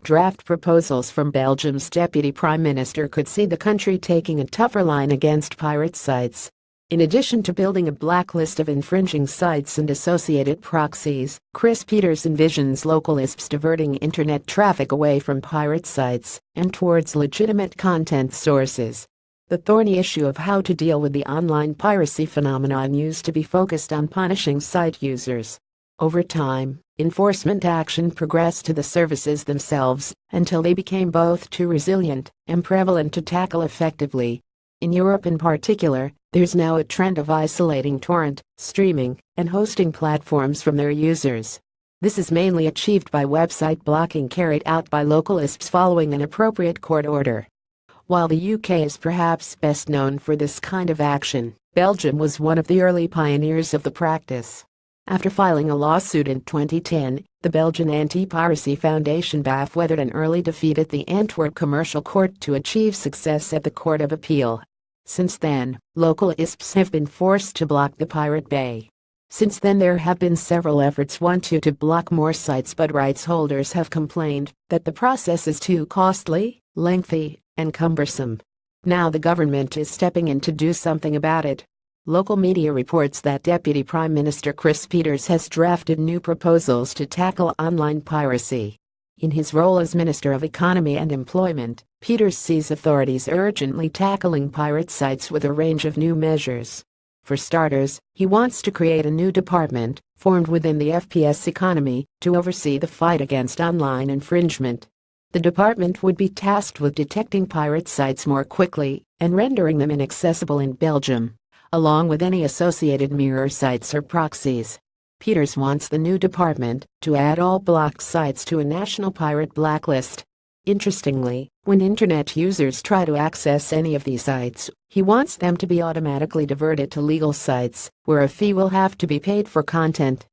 draft proposals from Belgium's Deputy Prime Minister could see the country taking a tougher line against pirate sites. In addition to building a blacklist of infringing sites and associated proxies, Chris Peters envisions local ISPs diverting internet traffic away from pirate sites and towards legitimate content sources. The thorny issue of how to deal with the online piracy phenomenon used to be focused on punishing site users. Over time, enforcement action progressed to the services themselves until they became both too resilient and prevalent to tackle effectively. In Europe in particular, there's now a trend of isolating torrent, streaming, and hosting platforms from their users. This is mainly achieved by website blocking carried out by local ISPs following an appropriate court order. While the UK is perhaps best known for this kind of action, Belgium was one of the early pioneers of the practice. After filing a lawsuit in 2010, the Belgian Anti-Piracy Foundation BAF weathered an early defeat at the Antwerp Commercial Court to achieve success at the Court of Appeal. Since then, local ISPs have been forced to block the Pirate Bay. Since then there have been several efforts to block more sites, but rights holders have complained that the process is too costly, lengthy, and cumbersome. Now the government is stepping in to do something about it. Local media reports that Deputy Prime Minister Chris Peters has drafted new proposals to tackle online piracy. In his role as Minister of Economy and Employment, Peters sees authorities urgently tackling pirate sites with a range of new measures. For starters, he wants to create a new department, formed within the FPS economy, to oversee the fight against online infringement. The department would be tasked with detecting pirate sites more quickly and rendering them inaccessible in Belgium, along with any associated mirror sites or proxies. Peters wants the new department to add all blocked sites to a national pirate blacklist. Interestingly, when internet users try to access any of these sites, he wants them to be automatically diverted to legal sites, where a fee will have to be paid for content.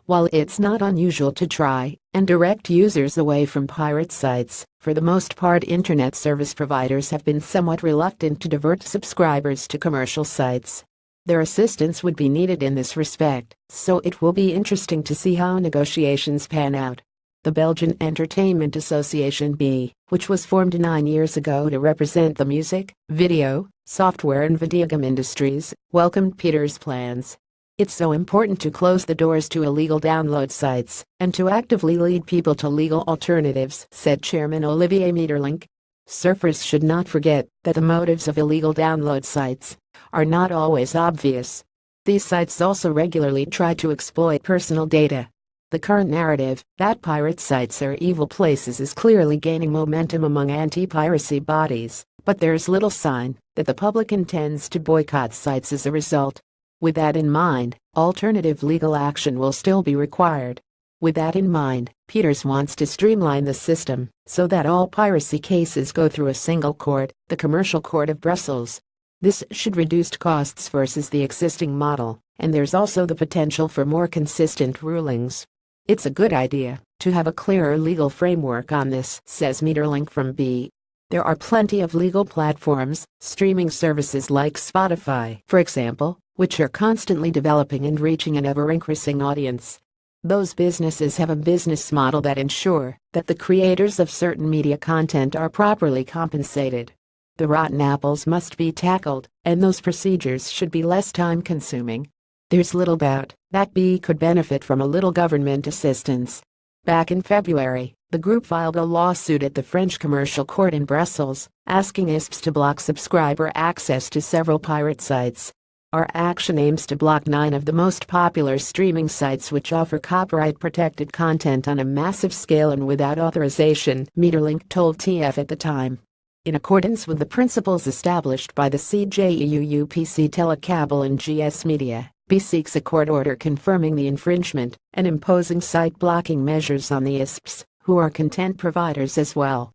While it's not unusual to try and direct users away from pirate sites, for the most part internet service providers have been somewhat reluctant to divert subscribers to commercial sites. Their assistance would be needed in this respect, so it will be interesting to see how negotiations pan out. The Belgian Entertainment Association B, which was formed 9 years ago to represent the music, video, software and videogame industries, welcomed Peters' plans. It's so important to close the doors to illegal download sites and to actively lead people to legal alternatives, said Chairman Olivier Meterlinck. Surfers should not forget that the motives of illegal download sites are not always obvious. These sites also regularly try to exploit personal data. The current narrative that pirate sites are evil places is clearly gaining momentum among anti-piracy bodies, but there's little sign that the public intends to boycott sites as a result. With that in mind, alternative legal action will still be required. With that in mind, Peters wants to streamline the system so that all piracy cases go through a single court, the Commercial Court of Brussels. This should reduce costs versus the existing model, and there's also the potential for more consistent rulings. It's a good idea to have a clearer legal framework on this, says Meterlinck from B. There are plenty of legal platforms, streaming services like Spotify, for example, which are constantly developing and reaching an ever-increasing audience. Those businesses have a business model that ensure that the creators of certain media content are properly compensated. The rotten apples must be tackled, and those procedures should be less time-consuming. There's little doubt that B could benefit from a little government assistance. Back in February, the group filed a lawsuit at the French Commercial Court in Brussels, asking ISPs to block subscriber access to several pirate sites. Our action aims to block 9 of the most popular streaming sites which offer copyright-protected content on a massive scale and without authorization, Meterlinck told TF at the time. In accordance with the principles established by the CJEU UPC Telecable and GS Media, B seeks a court order confirming the infringement and imposing site blocking measures on the ISPs, who are content providers as well.